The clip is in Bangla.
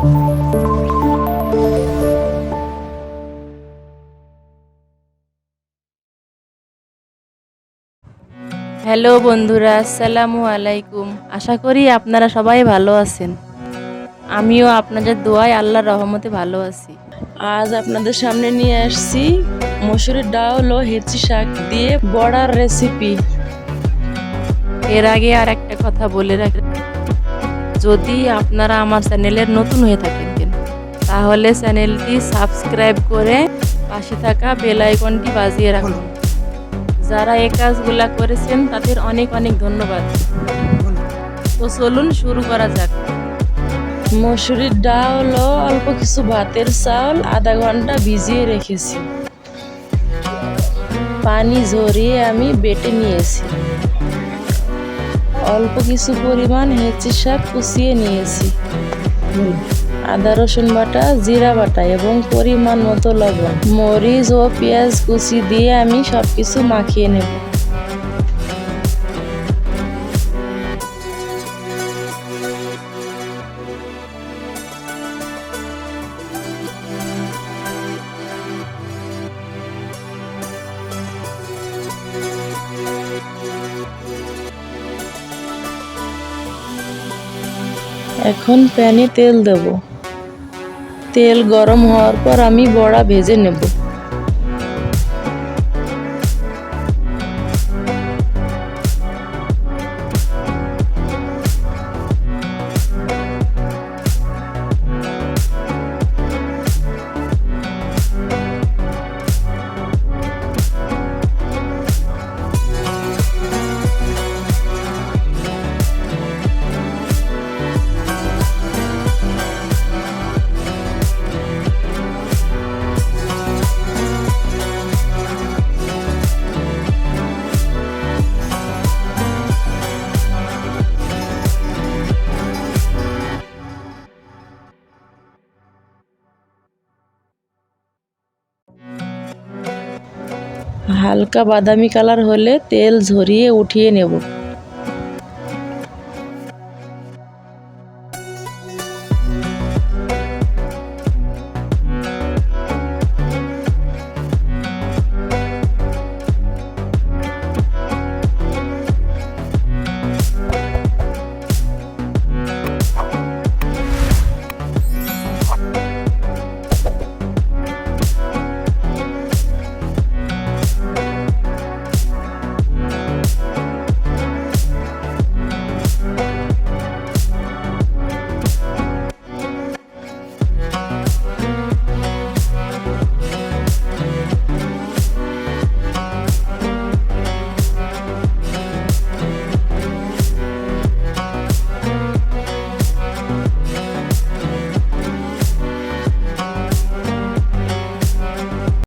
হ্যালো বন্ধুরা, আসসালামু আলাইকুম। আশা করি আপনারা সবাই ভালো আছেন। আমিও আপনাদের দোয়ায় আল্লাহর রহমতে ভালো আছি। আজ আপনাদের সামনে নিয়ে আসছি মসুরের ডাল ও হেচি শাক দিয়ে বড়ার রেসিপি। এর আগে আর একটা কথা বলে রাখি, যদি আপনারা আমার চ্যানেলের নতুন হয়ে থাকেন তাহলে চ্যানেলটি সাবস্ক্রাইব করে পাশে থাকা বেল আইকনটি বাজিয়ে রাখুন। যারা এই কাজগুলা করেছেন তাদের অনেক অনেক ধন্যবাদ। তো চলুন শুরু করা যাক। মসুরির ডাল ও অল্প কিছু ভাতের চাউল আধা ঘন্টা ভিজিয়ে রেখেছি। পানি ঝরিয়ে আমি বেটে নিয়েছি। অল্প কিছু পরিমাণ হেঁচি শাক কুচিয়ে নিয়েছি। আদা রসুন বাটা, জিরা বাটা এবং পরিমাণ মতো লবণ, মরিচ ও পেঁয়াজ কুচি দিয়ে আমি সবকিছু মাখিয়ে নেব। এখন প্যানে তেল দেব। তেল গরম হওয়ার পর আমি বড়া ভেজে নেব। হালকা বাদামি কালার হলে তেল ঝরিয়ে উঠিয়ে নেব।